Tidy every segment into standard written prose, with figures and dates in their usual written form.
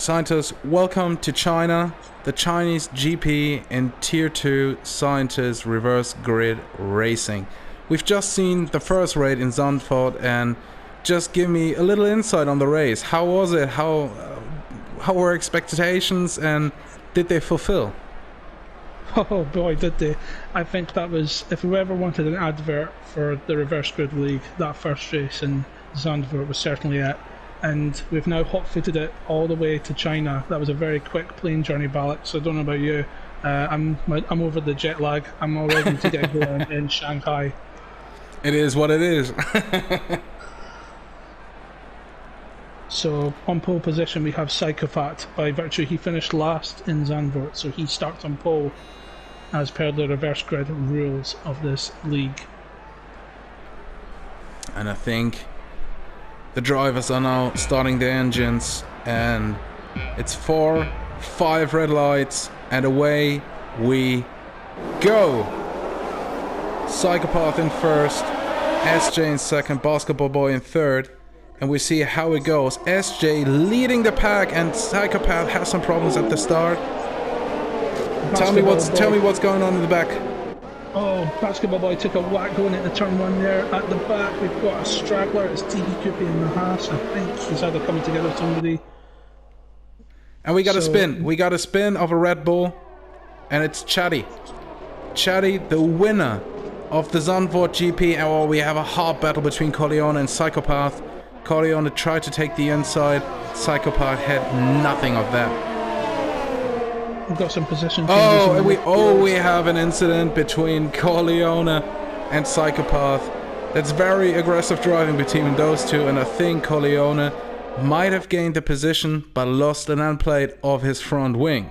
Scientists, welcome to China, the Chinese GP in Tier 2 Scientist Reverse Grid Racing. We've just seen the first race in Zandvoort, and just give me a little insight on the race. How was it? How were expectations, and did they fulfill? Oh boy, did they. I think that was, if we ever wanted an advert for the Reverse Grid League, that first race in Zandvoort was certainly it. And we've now hot-footed it all the way to China. That was a very quick plane journey, Balak, so I don't know about you. I'm over the jet lag. I'm all ready to get going in Shanghai. It is what it is. So on pole position we have Psychopath. By virtue, he finished last in Zandvoort, so he starts on pole as per the Reverse Grid rules of this league. And I think the drivers are now starting their engines, and it's 4-5 red lights, and away we go. Psychopath in first, SJ in second, Basketball Boy in third, and we see how it goes. SJ leading the pack, and Psychopath has some problems at the start. Tell me what's going on in the back. Oh, Basketball Boy took a whack going into turn one there. At the back, we've got a straggler. It's TV Coopy in the Haas. I think he's either coming together with somebody. And we got a spin. We got a spin of a Red Bull, and it's Chatty. Chatty, the winner of the Zandvoort GP. Oh, we have a hard battle between Corleone and Psychopath. Corleone tried to take the inside. Psychopath had nothing of that. We've got some position changes. We have an incident between Corleone and Psychopath. That's very aggressive driving between those two, and I think Corleone might have gained the position but lost an end plate of his front wing.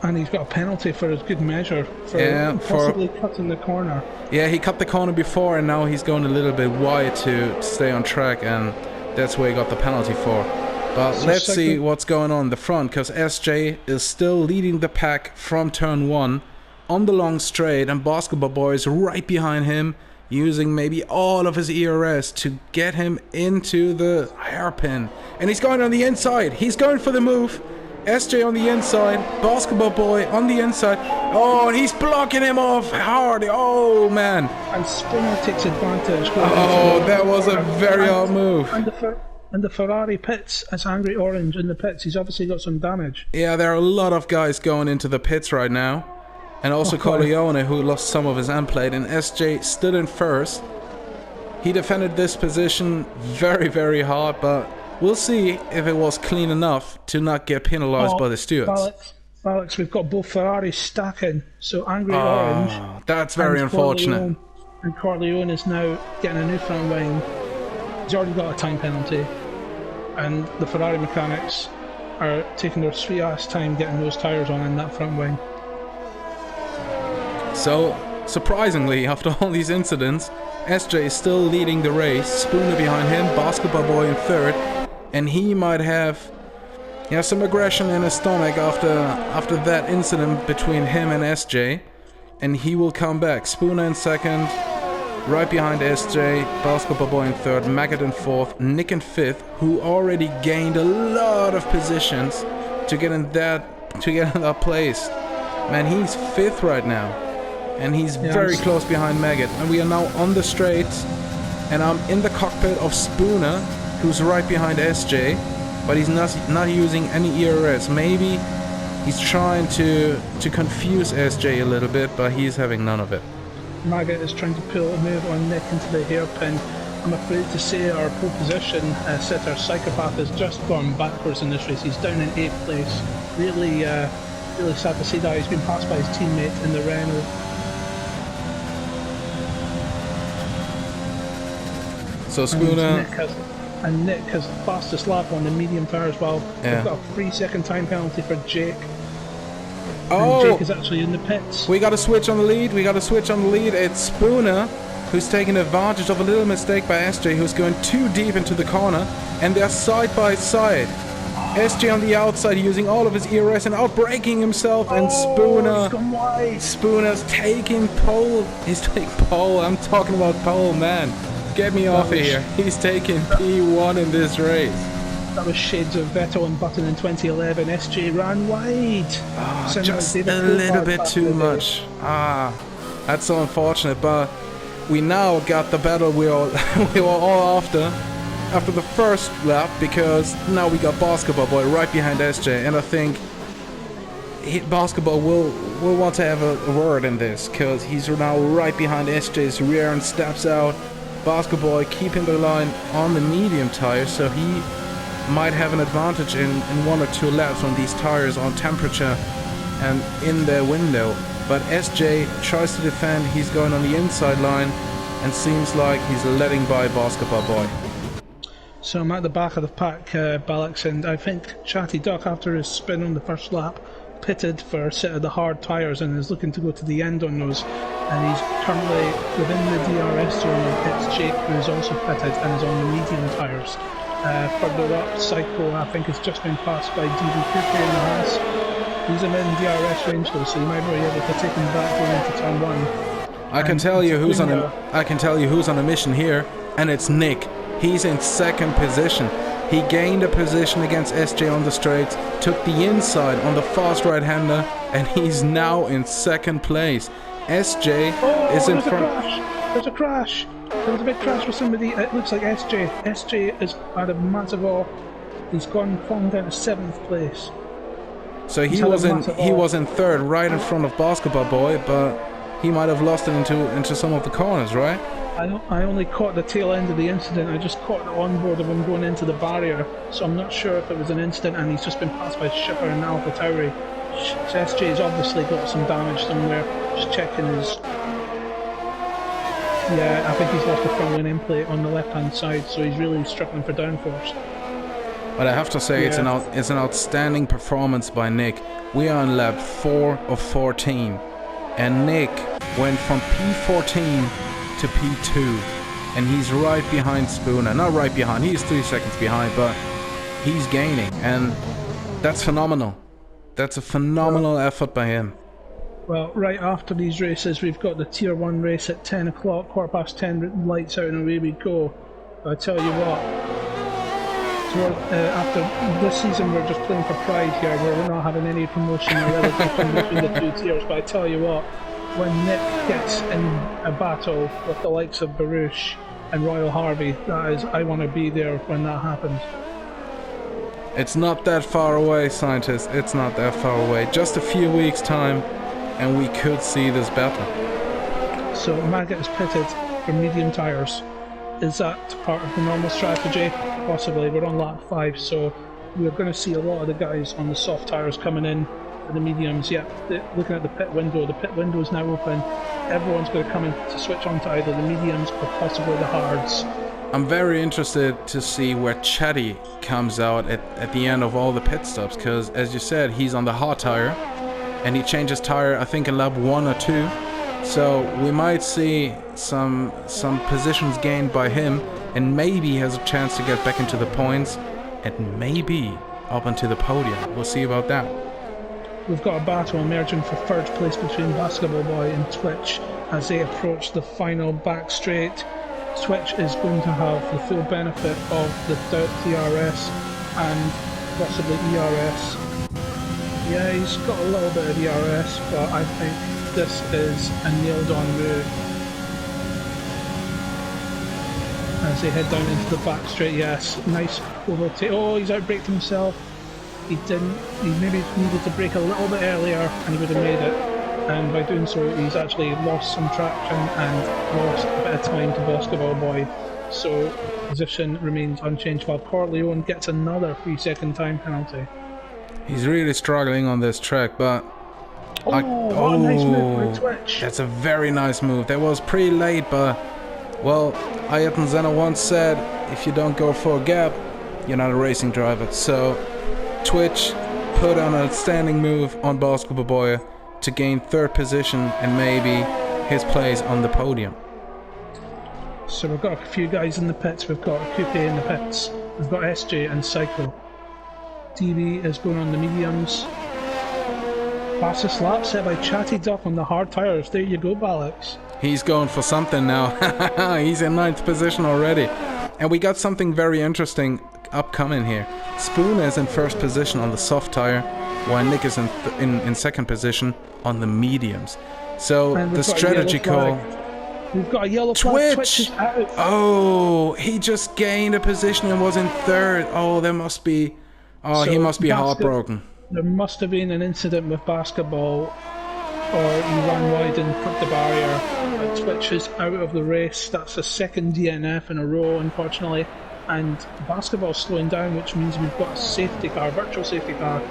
And he's got a penalty for his good measure for possibly cutting the corner. Yeah, he cut the corner before, and now he's going a little bit wide to stay on track, and that's where he got the penalty for. But so let's see what's going on in the front, because SJ is still leading the pack from turn 1 on the long straight, and Basketball Boy is right behind him, using maybe all of his ERS to get him into the hairpin. And he's going on the inside. He's going for the move. SJ on the inside, Basketball Boy on the inside. Oh, and he's blocking him off hard. Oh, man. And Springer takes advantage. Oh, that was a very hard move. And the Ferrari pits, as Angry Orange in the pits, he's obviously got some damage. Yeah, there are a lot of guys going into the pits right now. And also Corleone, who lost some of his end plate. And SJ stood in first. He defended this position very, very hard, but we'll see if it was clean enough to not get penalized by the stewards. Alex, we've got both Ferraris stacking. So Angry Orange. That's very unfortunate. And Corleone is now getting a new front wing. He's already got a time penalty. And the Ferrari mechanics are taking their sweet ass time getting those tyres on in that front wing. So, surprisingly, after all these incidents, SJ is still leading the race. Spooner behind him, Basketball Boy in third, and he might have some aggression in his stomach after that incident between him and SJ, and he will come back. Spooner in second, right behind SJ, Basketball Boy in third, Maggot in fourth, Nick in fifth, who already gained a lot of positions to get in that place. Man, he's fifth right now, and he's very close behind Maggot. And we are now on the straight, and I'm in the cockpit of Spooner, who's right behind SJ, but he's not using any ERS. Maybe he's trying to confuse SJ a little bit, but he's having none of it. Maggot is trying to pull a move on Nick into the hairpin. I'm afraid to say our pole position setter Psychopath has just gone backwards in this race. He's down in 8th place. Really sad to see that. He's been passed by his teammate in the Renault. So Spooner... And Nick has fastest lap on the medium tire as well. Yeah. We've got a 3-second time penalty for Jake. Oh, and Jake is actually in the pits. We got to switch on the lead. It's Spooner who's taking advantage of a little mistake by SJ, who's going too deep into the corner, and they're side by side. SJ on the outside using all of his ERS and outbraking himself, and Spooner's taking pole. He's taking pole. I'm talking about pole, man. Get me off of here. He's taking P1 in this race. That was shades of Vettel and Button in 2011. SJ ran wide. Just a little bit too much. That's so unfortunate, but we now got the battle we were all after the first lap, because now we got Basketball Boy right behind SJ, and I think Basketball will want to have a word in this, because he's now right behind SJ's rear and steps out. Basketball Boy keeping the line on the medium tires, so he might have an advantage in 1 or 2 laps on these tires on temperature and in their window. But SJ tries to defend. He's going on the inside line and seems like he's letting by Basketball Boy. So I'm at the back of the pack, Ballix, and I think Chatty Duck, after his spin on the first lap, pitted for a set of the hard tyres and is looking to go to the end on those. And he's currently within the DRS zone. It's Jake, who is also pitted and is on the medium tyres. Further up, Psycho, I think, has just been passed by DB Cooper in the Haas. He's in DRS range though, so you might be able to take him back going into turn 1. I can tell you who's on a mission here, and it's Nick. He's in second position. He gained a position against SJ on the straights, took the inside on the fast right-hander, and he's now in second place. SJ is in front. There's a crash. There was a big crash with somebody. It looks like SJ. SJ has had a massive off. He's fallen down to 7th place. So he was in third, right in front of Basketball Boy, but he might have lost it into some of the corners, right? I only caught the tail end of the incident. I just caught the onboard of him going into the barrier, so I'm not sure if it was an incident and he's just been passed by Schipper and AlphaTauri. SJ's obviously got some damage somewhere. Just checking his... Yeah, I think he's lost the front wing end plate on the left-hand side, so he's really struggling for downforce. But I have to say, it's an outstanding performance by Nick. We are on lap 4 of 14, and Nick went from P14 to P2, and he's right behind Spooner. Not right behind, he's 3 seconds behind, but he's gaining, and that's phenomenal. That's a phenomenal effort by him. Well, right after these races, we've got the Tier 1 race at 10 o'clock, 10:15, lights out and away we go. But I tell you what, after this season we're just playing for pride here, where we're not having any promotion or relegation between the 2 tiers, but I tell you what, when Nick gets in a battle with the likes of Baruch and Royal Harvey, I want to be there when that happens. It's not that far away, scientists. It's not that far away. Just a few weeks' time, and we could see this battle. So Maggot is pitted for medium tyres. Is that part of the normal strategy? Possibly. We're on lap 5, so we're going to see a lot of the guys on the soft tyres coming in for the mediums. Yeah, looking at the pit window is now open. Everyone's going to come in to switch on to either the mediums or possibly the hards. I'm very interested to see where Chatty comes out at the end of all the pit stops, because as you said, he's on the hard tire and he changes tire I think in lap 1 or 2, so we might see some positions gained by him, and maybe he has a chance to get back into the points and maybe up onto the podium. We'll see about that. We've got a battle emerging for 3rd place between Basketball Boy and Twitch as they approach the final back straight. Twitch is going to have the full benefit of the DRS and possibly ERS. Yeah, he's got a little bit of ERS, but I think this is a nailed on move. As they head down into the back straight, yes, nice overtake. Oh, he's outbraked himself. He maybe needed to brake a little bit earlier and he would have made it. And by doing so, he's actually lost some traction and lost a bit of time to Basketball Boy. So, position remains unchanged while Corleone gets another 3-second time penalty. He's really struggling on this track, but... what a nice move by Twitch. That's a very nice move. That was pretty late, but... Well, Ayrton Senna once said, if you don't go for a gap, you're not a racing driver. So, Twitch put on an outstanding move on Basketball Boy to gain 3rd position and maybe his place on the podium. So we've got a few guys in the pits. We've got Coupe in the pits. We've got SJ and Psycho. DB is going on the mediums. Fastest lap set by Chatty Duck on the hard tyres. There you go, Ballix. He's going for something now. He's in 9th position already. And we got something very interesting upcoming here. Spooner is in first position on the soft tire, while Nick is in second position on the mediums. So And we've the got a strategy yellow call. flag. We've got a yellow flag. Twitch is out. Oh, he just gained a position and was in third. Oh, there must be. Oh, he So must be heartbroken. There must have been an incident with basketball, or he ran wide and put the barrier. Twitch is out of the race. That's a second DNF in a row, unfortunately. And basketball's slowing down, which means we've got a safety car, virtual safety car.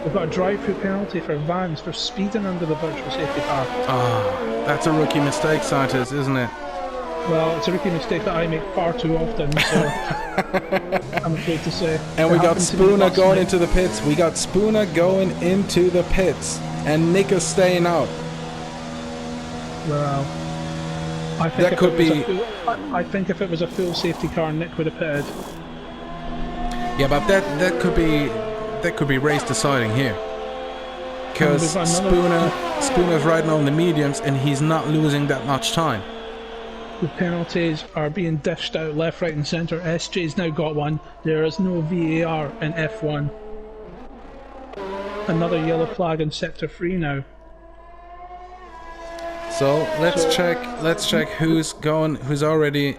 We've got a drive-through penalty for Vans for speeding under the virtual safety car. Ah, that's a rookie mistake, Citus, isn't it? Well, it's a rookie mistake that I make far too often, so I'm afraid to say. And we got Spooner going into the pits. We got Spooner going into the pits. And Nick is staying out. Well, I think that could be. I think if it was a full safety car, Nick would have pitted. Yeah, but that could be race deciding here. Because Spooner's riding on the mediums and he's not losing that much time. The penalties are being dished out left, right and centre. SJ's now got one. There is no VAR in F1. Another yellow flag in sector 3 now. So let's check who's already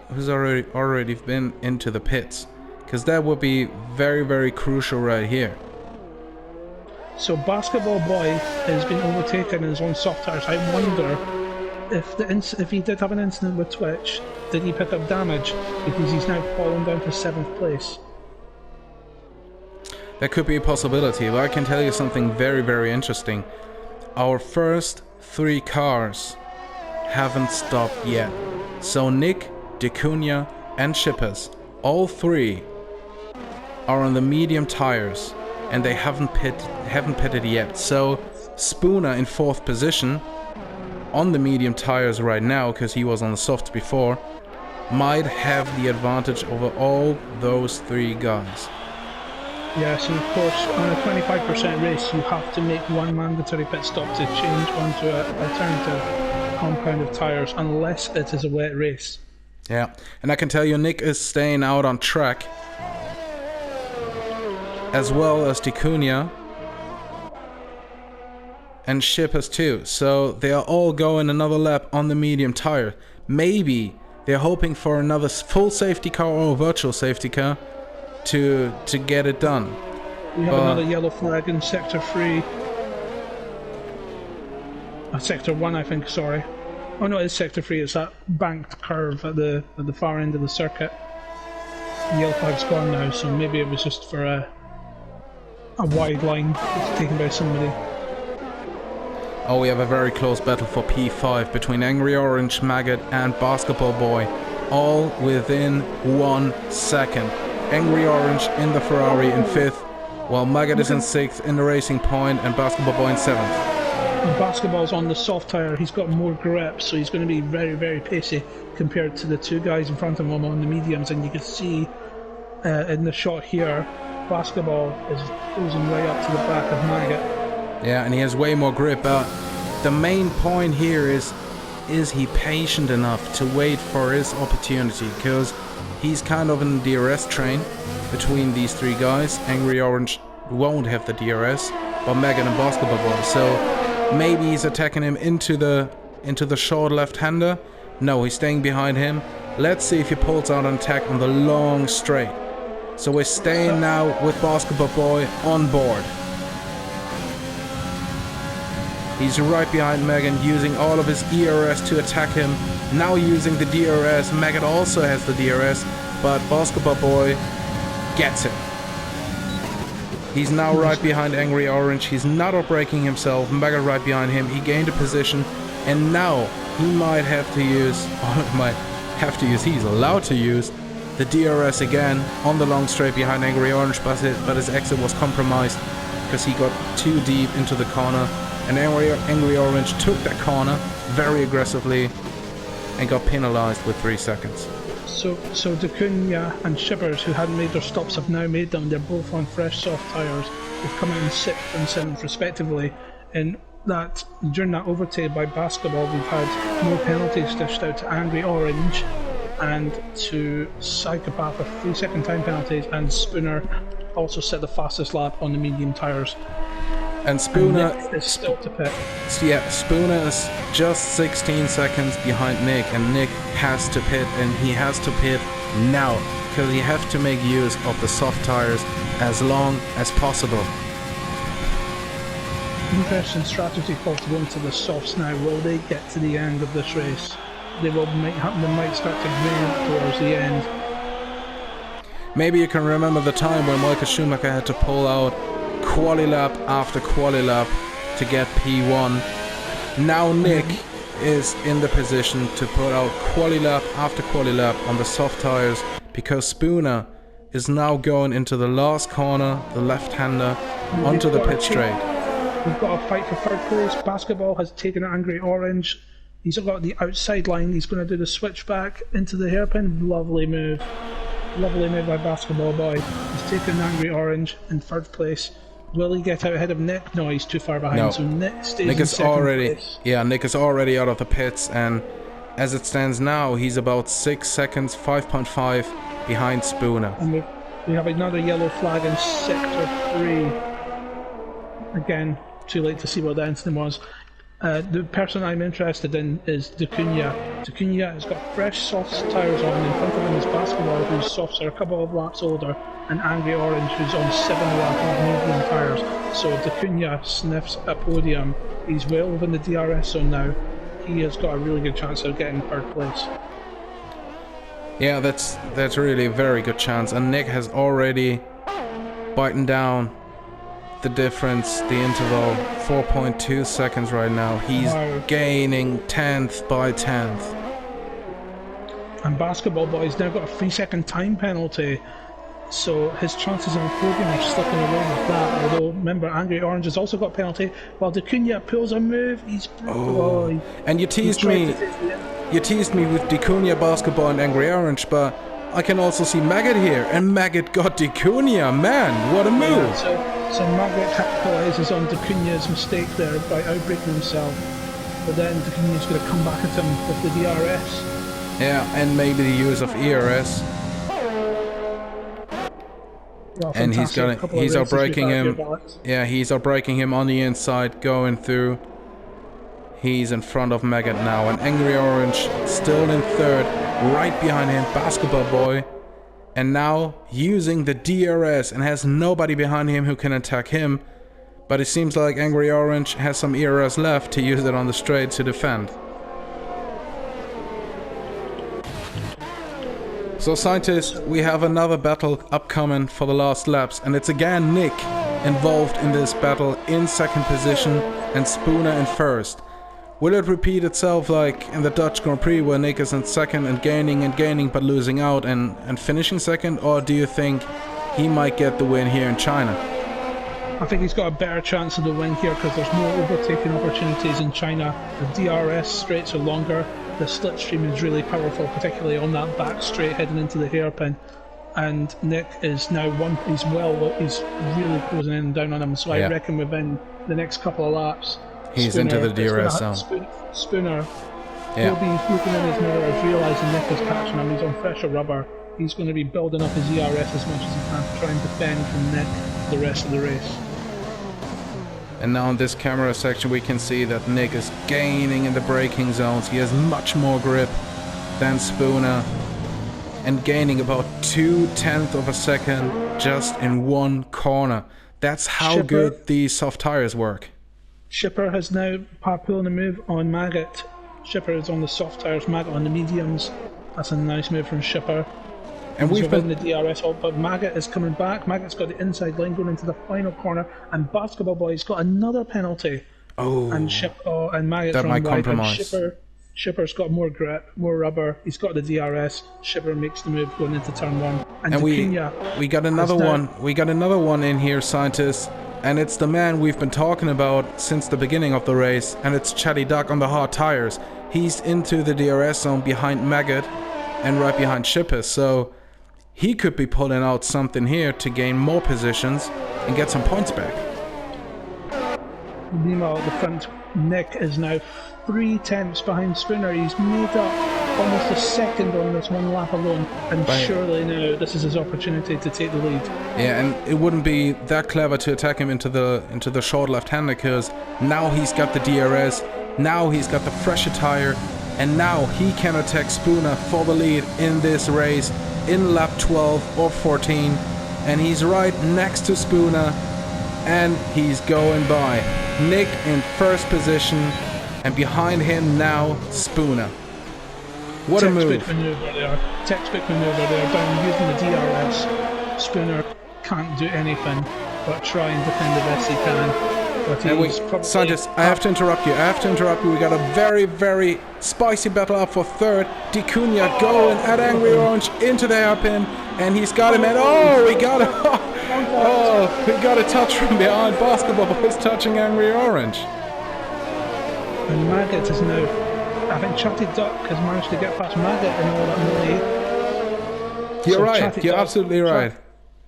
been into the pits, because that would be very, very crucial right here. So Basketball Boy has been overtaken and is on soft tires. I wonder if he did have an incident with Twitch, did he pick up damage, because he's now fallen down to 7th place. That could be a possibility, but I can tell you something very, very interesting. Our first 3 cars haven't stopped yet. So Nick, DeCunha and Shippers, all 3 are on the medium tires and they haven't pitted yet. So Spooner in 4th position on the medium tires right now, because he was on the softs before, might have the advantage over all those 3 guys. Yes, and of course, on a 25% race, you have to make one mandatory pit stop to change onto an alternative compound of tyres, unless it is a wet race. Yeah, and I can tell you Nick is staying out on track, as well as DeCunha and Shippers too. So they are all going another lap on the medium tire. Maybe they're hoping for another full safety car or a virtual safety car to get it done. We have another yellow flag in sector 3. Sector 1, I think, sorry. Oh no, it's sector 3, it's that banked curve at the far end of the circuit. The yellow flag's gone now, so maybe it was just for a wide line taken by somebody. Oh, we have a very close battle for P5 between Angry Orange, Maggot and Basketball Boy, all within 1 second. Angry Orange in the Ferrari in 5th, while Maggot is in 6th in the Racing Point and Basketball Boy in 7th. And Basketball's on the soft tyre, he's got more grip, so he's going to be very, very pacey compared to the 2 guys in front of him on the mediums. And you can see in the shot here, Basketball is closing right up to the back of Maggot. Yeah, and he has way more grip, but the main point here is he patient enough to wait for his opportunity? Because he's kind of in the DRS train between these 3 guys. Angry Orange won't have the DRS, but Megan and Basketball Boy. So maybe he's attacking him into the short left-hander. No, he's staying behind him. Let's see if he pulls out an attack on the long straight. So we're staying now with Basketball Boy on board. He's right behind Megan, using all of his ERS to attack him. Now using the DRS. Megan also has the DRS, but Basketball Boy gets it. He's now right behind Angry Orange. He's not outbraking himself. Megan right behind him. He gained a position, and now he might have to use, he's allowed to use the DRS again on the long straight behind Angry Orange, but his exit was compromised because he got too deep into the corner. And Angry Orange took that corner very aggressively and got penalized with 3 seconds. So DeCunha and Shippers, who hadn't made their stops, have now made them. They're both on fresh soft tyres. They've come out in 6th and 7th respectively. And that during that overtake by Basketball, we've had more penalties dished out to Angry Orange and to psychopath of 3-second time penalties, and Spooner also set the fastest lap on the medium tyres. And Spooner is still to pit. Yeah, Spooner is just 16 seconds behind Nick, and Nick has to pit, and he has to pit now, because you have to make use of the soft tires as long as possible. Interesting strategy call to go into the softs now. Will they get to the end of this race? They might start to green towards the end. Maybe you can remember the time when Michael Schumacher had to pull out quali lap after quali lap to get P1. Now Nick is in the position to put out quali lap after quali lap on the soft tires, because Spooner is now going into the last corner, the left-hander, onto the pit straight. We've got a fight for third place. Basketball has taken an Angry Orange. He's got the outside line. He's going to do the switchback into the hairpin. Lovely move. Lovely move by Basketball Boy. He's taken Angry Orange in third place. Will he get out ahead of Nick? No, he's too far behind. No. So Nick stays in second place. Yeah, Nick is already out of the pits, and as it stands now, he's about 6 seconds, 5.5 behind Spooner. And we have another yellow flag in sector 3. Again, too late to see what the incident was. The person I'm interested in is D'Acunha. D'Acunha has got fresh soft tyres on. In front of him is Basketball, whose softs are a couple of laps older, and Angry Orange, who's on 7 laps of medium tyres. So D'Acunha sniffs a podium. He's well within the DRS zone now. He has got a really good chance of getting third place. Yeah, that's really a very good chance. And Nick has already bitten down the difference, the interval, 4.2 seconds right now. He's gaining 10th by 10th. And Basketball Boy's now got a 3-second time penalty, so his chances of a podium are slipping away with that. Although, remember, Angry Orange has also got a penalty, while D'Acunha pulls a move. And you teased me with D'Acunha, Basketball and Angry Orange, but I can also see Maggot here, and Maggot got D'Acunha. Man, what a move! So Maggot capitalises on D'Acunha's mistake there by outbraking himself, but then D'Acunha's going to come back at him with the DRS. Yeah, and maybe the use of ERS. Well, and he's outbraking him. Yeah, he's outbraking him on the inside, going through. He's in front of Maggot now, and Angry Orange still in third, right behind him, Basketball Boy. And now using the DRS, and has nobody behind him who can attack him. But it seems like Angry Orange has some ERS left to use it on the straight to defend. So scientists, we have another battle upcoming for the last laps, and it's again Nick involved in this battle in second position and Spooner in first. Will it repeat itself like in the Dutch Grand Prix, where Nick is in second and gaining but losing out and finishing second, or do you think he might get the win here in China? I think he's got a better chance of the win here because there's more overtaking opportunities in China. The DRS straights are longer. The slipstream is really powerful, particularly on that back straight heading into the hairpin. And Nick is now he's really closing in and down on him. So I reckon within the next couple of laps, he's into the DRS zone. Spooner will be looking in his mirror, realising Nick is catching him. He's on fresher rubber. He's going to be building up his ERS as much as he can to try and defend from Nick the rest of the race. And now in this camera section we can see that Nick is gaining in the braking zones. He has much more grip than Spooner, and gaining about 0.2 of a second just in one corner. That's how good these soft tires work. Shipper has now pulling a move on Maggot. Shipper is on the soft tires, Maggot on the mediums. That's a nice move from Shipper. And we've been the DRS hold, but Maggot is coming back. Maggot's got the inside line going into the final corner, and Basketball Boy's got another penalty. And Maggot's that might wide. compromise. Shipper's got more grip, more rubber. He's got the DRS. Shipper makes the move going into turn one. And we got another one. We got another one in here, scientists. And it's the man we've been talking about since the beginning of the race, and it's Chatty Duck on the hard tires. He's into the DRS zone behind Maggot and right behind Shipper, so he could be pulling out something here to gain more positions and get some points back. Meanwhile, at the front, Nick is now 0.3 behind Spooner. He's made up almost a second on this one lap alone, and surely now this is his opportunity to take the lead. Yeah, and it wouldn't be that clever to attack him into the short left-hander, because now he's got the DRS, now he's got the fresher tire, and now he can attack Spooner for the lead in this race in lap 12 or 14, and he's right next to Spooner, and he's going by. Nick in first position, and behind him now Spooner. What a move. Textbook maneuver there, down using the DRS. Spooner can't do anything but try and defend the best he can. But he's probably... Scientist, I have to interrupt you. We got a very, very spicy battle up for third. D'Cunha going at Angry Orange into the hairpin, and he's got him at... Oh, we got a... Oh, we got a touch from behind. Basketball Boy's touching Angry Orange. And Maggot is now... I think Chatty Duck has managed to get past Maggot in all that melee. You're right, you're absolutely right.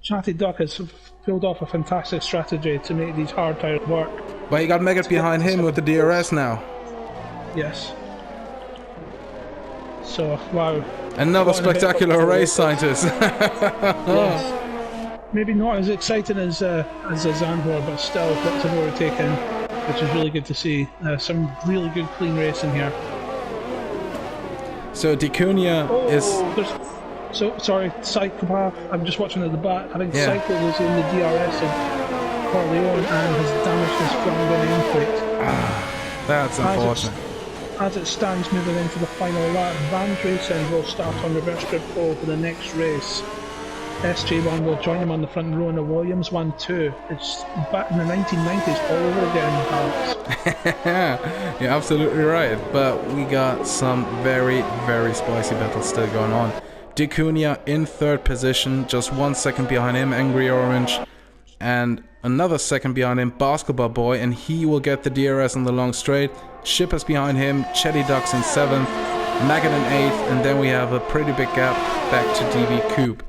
Chatty Duck has pulled off a fantastic strategy to make these hard tires work. But you got Maggot behind him with the DRS now. Yes. So, wow. Another spectacular race, Scientist. Yes. Maybe not as exciting as a Zandvoort, but still lots of overtaking, which is really good to see. Some really good clean racing here. So D'Cunha is... So, sorry, Psychopath, I'm just watching at the back. I think Psycho was in the DRS of Corleone and has damaged his front wing end plate. That's unfortunate. As it stands moving into the final lap, Vans Racing will start on reverse grid pole for the next race. SJ1 will join him on the front row in the Williams 1-2. It's back in the 1990s all over again, Alex. You're absolutely right, but we got some very, very spicy battles still going on. D'Cunha in third position, just 1 second behind him, Angry Orange, and another second behind him, Basketball Boy, and he will get the DRS on the long straight. Shippers behind him, Chetty Ducks in 7th, Maggot in 8th, and then we have a pretty big gap back to DB Cube.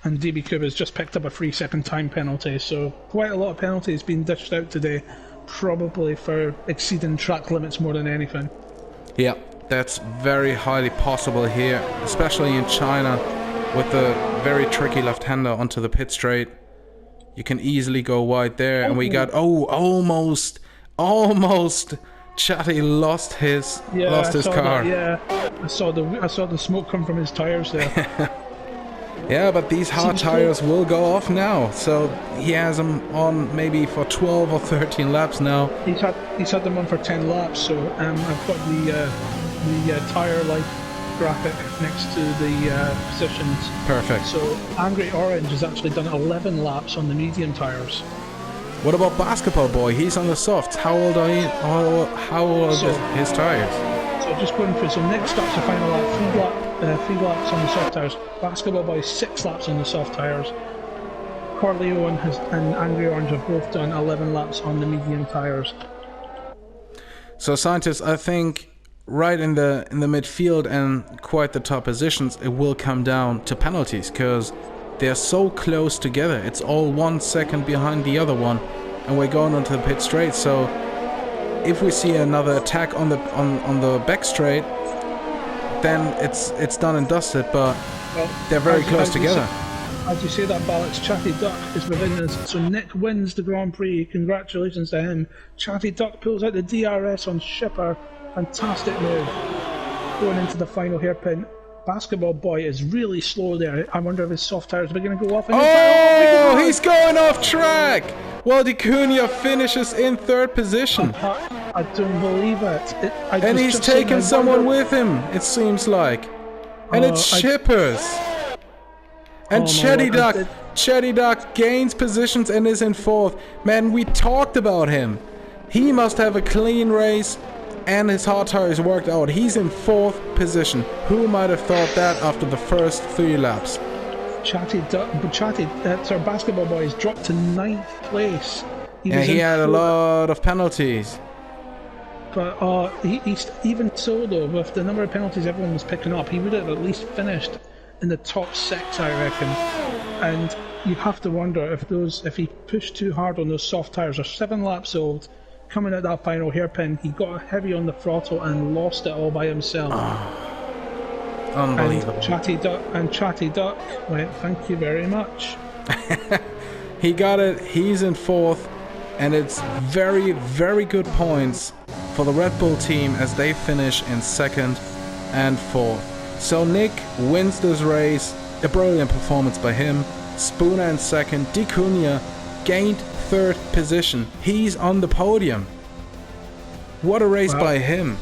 And DB Cube has just picked up a 3-second time penalty, so quite a lot of penalties being dished out today, probably for exceeding track limits more than anything. Yeah, that's very highly possible here, especially in China, with the very tricky left-hander onto the pit straight. You can easily go wide there, and we got almost Chatty lost his car. I saw the smoke come from his tires there. Yeah, but these hard tires will go off now, so he has them on maybe for 12 or 13 laps now. He's had them on for 10 laps, so I've got the tire life graphic next to the positions. Perfect. So Angry Orange has actually done 11 laps on the medium tires. What about Basketball Boy? He's on the softs. How old are he? How old are his tires? So just going through. So Nick starts the final lap, 3 laps on the soft tires. Basketball Boy 6 laps on the soft tires. Corleone and Angry Orange have both done 11 laps on the medium tires. So Scientists, I think right in the midfield and quite the top positions, it will come down to penalties, because they're so close together. It's all 1 second behind the other one, and we're going onto the pit straight. So if we see another attack on the back straight, then it's done and dusted. But they're very close together. As you say that, Ballots, Chatty Duck is within us. So Nick wins the Grand Prix. Congratulations to him. Chatty Duck pulls out the DRS on Shipper. Fantastic move. Going into the final hairpin. Basketball Boy is really slow there. I wonder if his soft tires are going to go off. He's going off track! Well, D'Cunha finishes in third position. I don't believe it. And he's taking someone with him, it seems like. And it's Shippers. And Chetty Duck gains positions and is in fourth. Man, we talked about him. He must have a clean race. And his hard tires worked out. He's in fourth position. Who might have thought that after the first 3 laps? Basketball Boy has dropped to 9th place. He had a lot of penalties. But he's even so though, with the number of penalties everyone was picking up, he would have at least finished in the top 6, I reckon. And you have to wonder if he pushed too hard on those soft tires. They're 7 laps old. Coming at that final hairpin, he got heavy on the throttle and lost it all by himself. Unbelievable. And Chatty Duck went, thank you very much. He got it. He's in fourth. And it's very, very good points for the Red Bull team as they finish in second and fourth. So Nick wins this race. A brilliant performance by him. Spooner in second. Di Cunha gained third position. He's on the podium. What a race by him.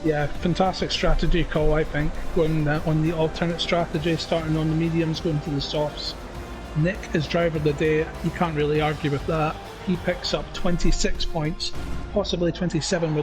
Yeah, fantastic strategy call, I think. Going on the alternate strategy, starting on the mediums, going to the softs. Nick is driver of the day. You can't really argue with that. He picks up 26 points, possibly 27 with a